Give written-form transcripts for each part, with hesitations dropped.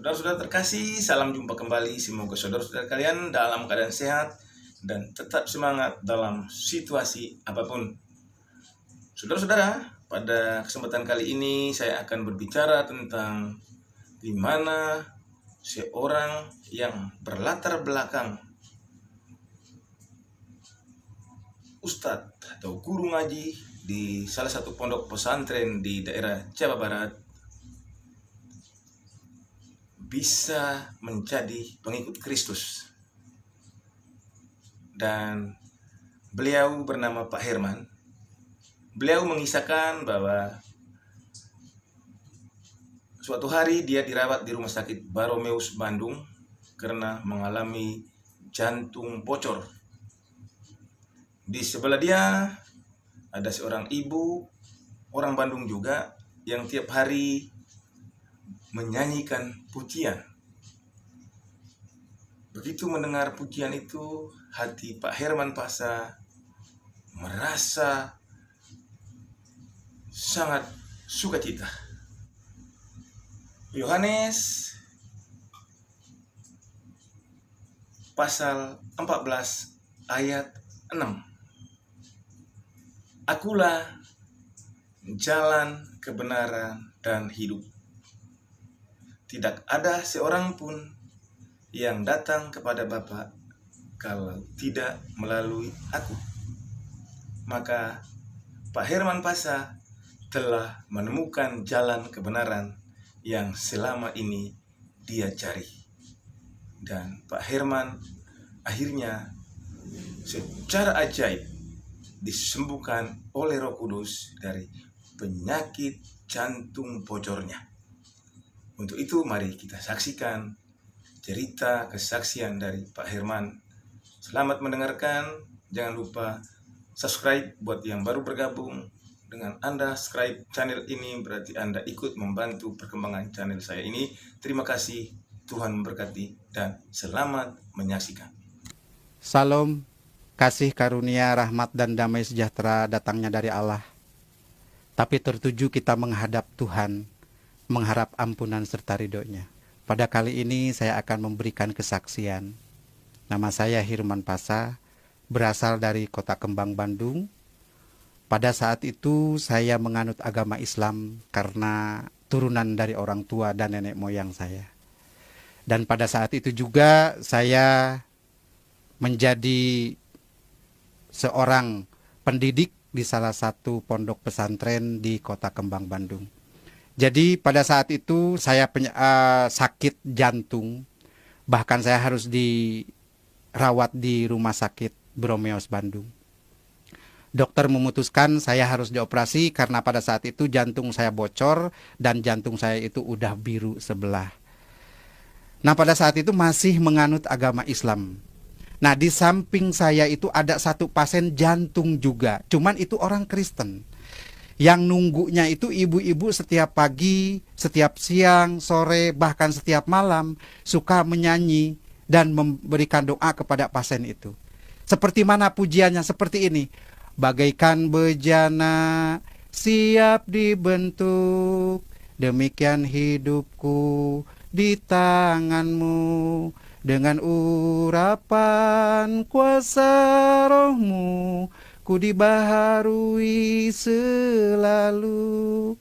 Saudara-saudara terkasih, salam jumpa kembali. Semoga saudara-saudara kalian dalam keadaan sehat dan tetap semangat dalam situasi apapun. Saudara-saudara, pada kesempatan kali ini saya akan berbicara tentang di mana seorang yang berlatar belakang ustadz atau guru ngaji di salah satu pondok pesantren di daerah Jawa Barat bisa menjadi pengikut Kristus. Dan beliau bernama Pak Herman. Beliau mengisahkan bahwa suatu hari dia dirawat di Rumah Sakit Baromeus Bandung karena mengalami jantung bocor. Di sebelah dia ada seorang ibu, orang Bandung juga, yang tiap hari menyanyikan pujian. Begitu mendengar pujian itu, hati Pak Herman Pasa merasa sangat sukacita. Yohanes pasal 14 ayat 6. Akulah jalan, kebenaran, dan hidup. Tidak ada seorang pun yang datang kepada Bapa kalau tidak melalui aku. Maka Pak Herman Pasa telah menemukan jalan kebenaran yang selama ini dia cari. Dan Pak Herman akhirnya secara ajaib disembuhkan oleh Roh Kudus dari penyakit jantung bocornya. Untuk itu mari kita saksikan cerita kesaksian dari Pak Herman. Selamat mendengarkan. Jangan lupa subscribe buat yang baru bergabung. Dengan Anda subscribe channel ini berarti Anda ikut membantu perkembangan channel saya ini. Terima kasih, Tuhan memberkati, dan selamat menyaksikan. Salam, kasih karunia, rahmat, dan damai sejahtera datangnya dari Allah. Tapi tertuju kita menghadap Tuhan, mengharap ampunan serta ridhonya. Pada kali ini saya akan memberikan kesaksian. Nama saya Herman Pasa, berasal dari Kota Kembang, Bandung. Pada saat itu saya menganut agama Islam karena turunan dari orang tua dan nenek moyang saya. Dan pada saat itu juga saya menjadi seorang pendidik di salah satu pondok pesantren di Kota Kembang, Bandung. Jadi pada saat itu saya sakit jantung, bahkan saya harus dirawat di Rumah Sakit Baromeus Bandung. Dokter memutuskan saya harus dioperasi karena pada saat itu jantung saya bocor dan jantung saya itu udah biru sebelah. Nah, pada saat itu masih menganut agama Islam. Nah, di samping saya itu ada satu pasien jantung juga, cuman itu orang Kristen. Yang nunggunya itu ibu-ibu setiap pagi, setiap siang, sore, bahkan setiap malam suka menyanyi dan memberikan doa kepada pasien itu. Seperti mana pujiannya? Seperti ini. Bagaikan bejana siap dibentuk, demikian hidupku di tanganmu. Dengan urapan kuasa rohmu, ku dibaharui selalu.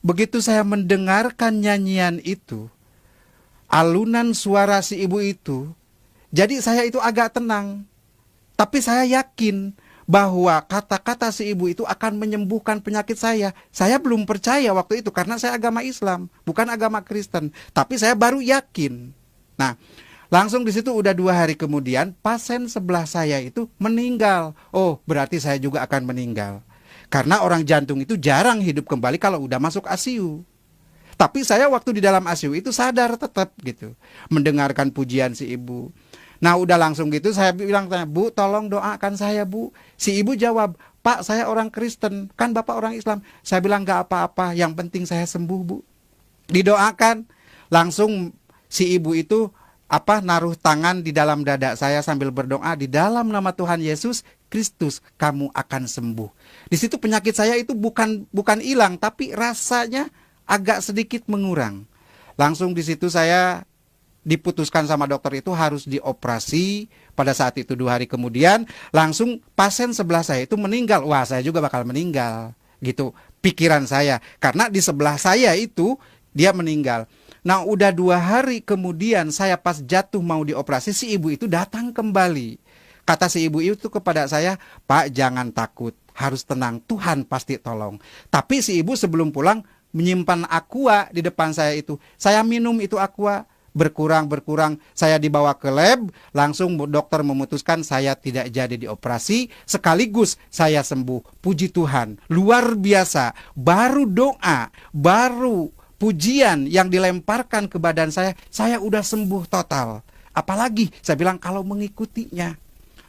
Begitu saya mendengarkan nyanyian itu, alunan suara si ibu itu, jadi saya itu agak tenang. Tapi saya yakin bahwa kata-kata si ibu itu akan menyembuhkan penyakit saya. Saya belum percaya waktu itu karena saya agama Islam, bukan agama Kristen. Tapi saya baru yakin. Nah, langsung di situ udah 2 hari kemudian pasien sebelah saya itu meninggal. Oh, berarti saya juga akan meninggal. Karena orang jantung itu jarang hidup kembali kalau udah masuk ICU. Tapi saya waktu di dalam ICU itu sadar tetap gitu. Mendengarkan pujian si ibu. Nah, udah langsung gitu saya bilang, Bu, tolong doakan saya, Bu. Si ibu jawab, Pak, saya orang Kristen. Kan Bapak orang Islam. Saya bilang, gak apa-apa. Yang penting saya sembuh, Bu. Didoakan. Langsung si ibu itu naruh tangan di dalam dada saya sambil berdoa, di dalam nama Tuhan Yesus Kristus kamu akan sembuh. Di situ penyakit saya itu bukan hilang, tapi rasanya agak sedikit mengurang. Langsung di situ saya diputuskan sama dokter itu harus dioperasi. Pada saat itu 2 hari kemudian langsung pasien sebelah saya itu meninggal. Wah, saya juga bakal meninggal gitu pikiran saya, karena di sebelah saya itu dia meninggal. Nah, udah 2 hari kemudian saya pas jatuh mau dioperasi, si ibu itu datang kembali. Kata si ibu itu kepada saya, "Pak, jangan takut, harus tenang, Tuhan pasti tolong." Tapi si ibu sebelum pulang menyimpan aqua di depan saya itu. Saya minum itu aqua, berkurang, saya dibawa ke lab, langsung dokter memutuskan saya tidak jadi dioperasi, sekaligus saya sembuh. Puji Tuhan, luar biasa. Baru doa, baru pujian yang dilemparkan ke badan saya udah sembuh total. Apalagi saya bilang kalau mengikutinya.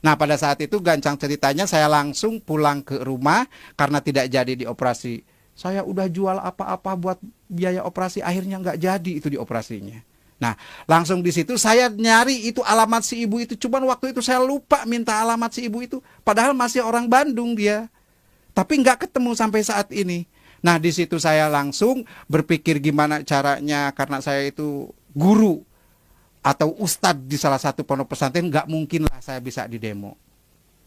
Nah, pada saat itu gancang ceritanya saya langsung pulang ke rumah karena tidak jadi dioperasi. Saya udah jual apa-apa buat biaya operasi, akhirnya nggak jadi itu dioperasinya. Nah, langsung di situ saya nyari itu alamat si ibu itu. Cuman waktu itu saya lupa minta alamat si ibu itu. Padahal masih orang Bandung dia. Tapi nggak ketemu sampai saat ini. Nah, di situ saya langsung berpikir gimana caranya, karena saya itu guru atau ustadz di salah satu pondok pesantren, nggak mungkin lah saya bisa didemo.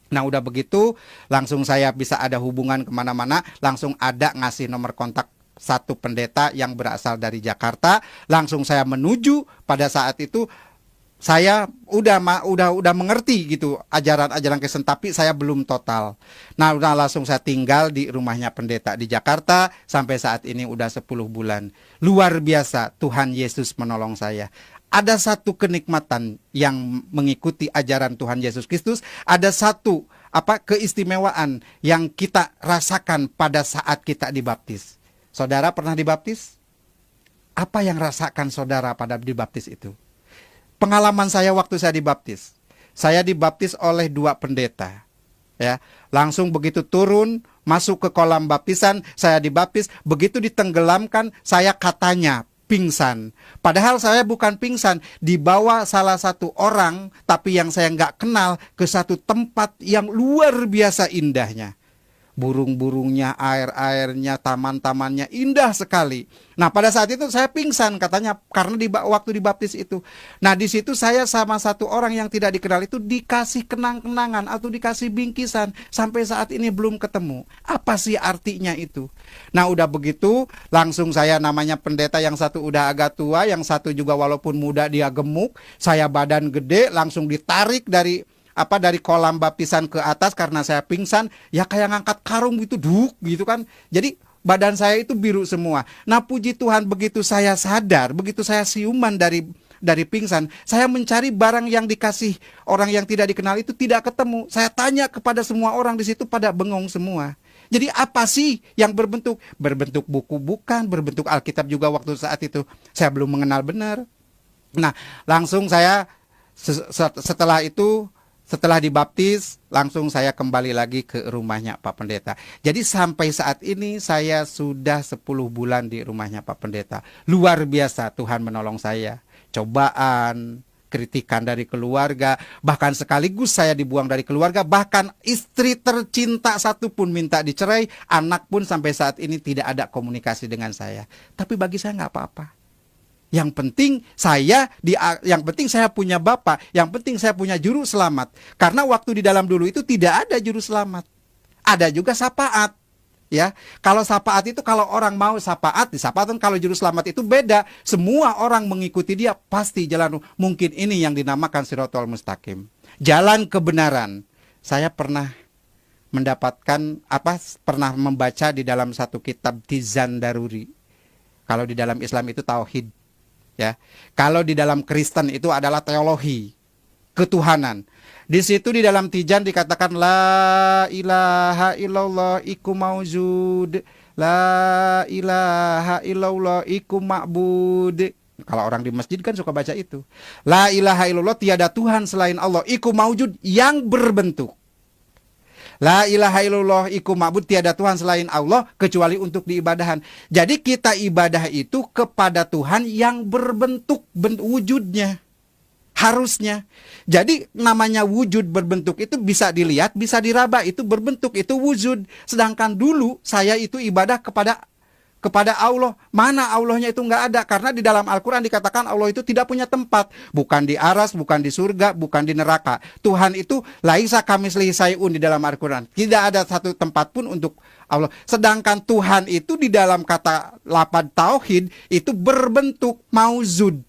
Nah, udah begitu langsung saya bisa ada hubungan kemana-mana, langsung ada ngasih nomor kontak satu pendeta yang berasal dari Jakarta. Langsung saya menuju. Pada saat itu saya udah mengerti gitu ajaran-ajaran Kristen, tapi saya belum total. Nah, udah langsung saya tinggal di rumahnya pendeta di Jakarta sampai saat ini udah 10 bulan. Luar biasa, Tuhan Yesus menolong saya. Ada satu kenikmatan yang mengikuti ajaran Tuhan Yesus Kristus, ada satu keistimewaan yang kita rasakan pada saat kita dibaptis. Saudara pernah dibaptis? Apa yang rasakan saudara pada dibaptis itu? Pengalaman saya waktu saya dibaptis. Saya dibaptis oleh 2 pendeta. Ya, langsung begitu turun, masuk ke kolam baptisan, saya dibaptis. Begitu ditenggelamkan, saya katanya pingsan. Padahal saya bukan pingsan, dibawa salah satu orang, tapi yang saya nggak kenal, ke satu tempat yang luar biasa indahnya. Burung-burungnya, air-airnya, taman-tamannya indah sekali. Nah, pada saat itu saya pingsan katanya karena waktu dibaptis itu. Nah, di situ saya sama satu orang yang tidak dikenal itu dikasih kenang-kenangan atau dikasih bingkisan. Sampai saat ini belum ketemu. Apa sih artinya itu? Nah, udah begitu langsung saya, namanya pendeta yang satu udah agak tua, yang satu juga walaupun muda dia gemuk. Saya badan gede, langsung ditarik dari kolam baptisan ke atas karena saya pingsan, ya kayak ngangkat karung gitu, gitu kan. Jadi badan saya itu biru semua. Nah, puji Tuhan, begitu saya sadar, begitu saya siuman dari pingsan, saya mencari barang yang dikasih orang yang tidak dikenal itu tidak ketemu. Saya tanya kepada semua orang di situ, pada bengong semua. Jadi apa sih yang berbentuk buku bukan, berbentuk Alkitab juga waktu saat itu saya belum mengenal benar. Nah, langsung saya setelah dibaptis, langsung saya kembali lagi ke rumahnya Pak Pendeta. Jadi sampai saat ini saya sudah 10 bulan di rumahnya Pak Pendeta. Luar biasa, Tuhan menolong saya. Cobaan, kritikan dari keluarga, bahkan sekaligus saya dibuang dari keluarga, bahkan istri tercinta satu pun minta dicerai, anak pun sampai saat ini tidak ada komunikasi dengan saya. Tapi bagi saya nggak apa-apa. Yang penting saya punya Bapa, yang penting saya punya juru selamat. Karena waktu di dalam dulu itu tidak ada juru selamat. Ada juga syafaat. Ya, kalau syafaat itu kalau orang mau syafaat, di syafaat kalau juru selamat itu beda. Semua orang mengikuti dia pasti jalan. Mungkin ini yang dinamakan Shirathul Mustaqim. Jalan kebenaran. Saya pernah membaca di dalam satu kitab Tizan Daruri. Kalau di dalam Islam itu tauhid. Ya, kalau di dalam Kristen itu adalah teologi ketuhanan. Di situ di dalam Tijan dikatakan la ilaha illallah iku maujud, la ilaha illallah iku ma'bud. Kalau orang di masjid kan suka baca itu. La ilaha illallah, tiada Tuhan selain Allah, iku maujud, yang berbentuk. La ilaha illallah iku ma'bud, tiada Tuhan selain Allah kecuali untuk diibadahan. Jadi kita ibadah itu kepada Tuhan yang berbentuk, wujudnya. Harusnya. Jadi namanya wujud berbentuk itu bisa dilihat, bisa diraba, itu berbentuk, itu wujud. Sedangkan dulu saya itu ibadah kepada kepada Allah. Mana Allahnya itu nggak ada. Karena di dalam Al-Quran dikatakan Allah itu tidak punya tempat. Bukan di aras, bukan di surga, bukan di neraka. Tuhan itu laisa kamitslihi syai'un di dalam Al-Quran. Tidak ada satu tempat pun untuk Allah. Sedangkan Tuhan itu di dalam kata lapad tauhid itu berbentuk mauzud.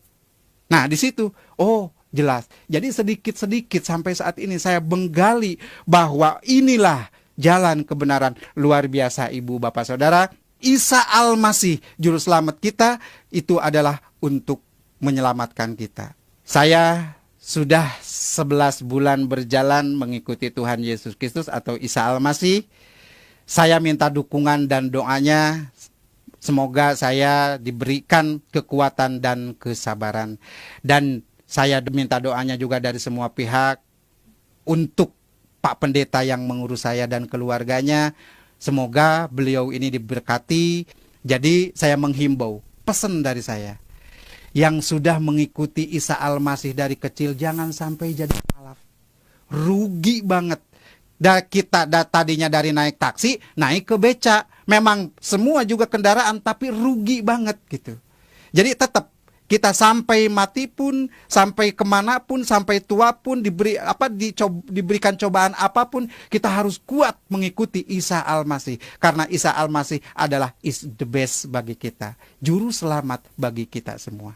Nah di situ, oh jelas. Jadi sedikit-sedikit sampai saat ini saya menggali bahwa inilah jalan kebenaran. Luar biasa Ibu Bapak Saudara. Isa Al-Masih, Juru Selamat kita, itu adalah untuk menyelamatkan kita. Saya sudah 11 bulan berjalan mengikuti Tuhan Yesus Kristus atau Isa Al-Masih. Saya minta dukungan dan doanya. Semoga saya diberikan kekuatan dan kesabaran. Dan saya minta doanya juga dari semua pihak untuk Pak Pendeta yang mengurus saya dan keluarganya. Semoga beliau ini diberkati. Jadi saya menghimbau, pesan dari saya, yang sudah mengikuti Isa Al-Masih dari kecil jangan sampai jadi mualaf. Rugi banget. Kita tadinya dari naik taksi, naik ke beca. Memang semua juga kendaraan, tapi rugi banget gitu. Jadi tetap kita sampai mati pun, sampai kemanapun, sampai tua pun, diberikan cobaan apapun, kita harus kuat mengikuti Isa Al-Masih. Karena Isa Al-Masih adalah is the best bagi kita. Juru selamat bagi kita semua.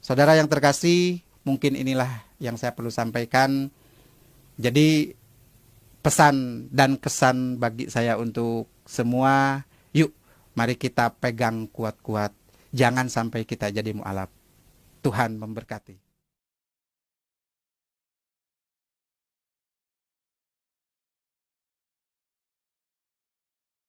Saudara yang terkasih, mungkin inilah yang saya perlu sampaikan. Jadi pesan dan kesan bagi saya untuk semua, yuk mari kita pegang kuat-kuat. Jangan sampai kita jadi mu'alaf. Tuhan memberkati.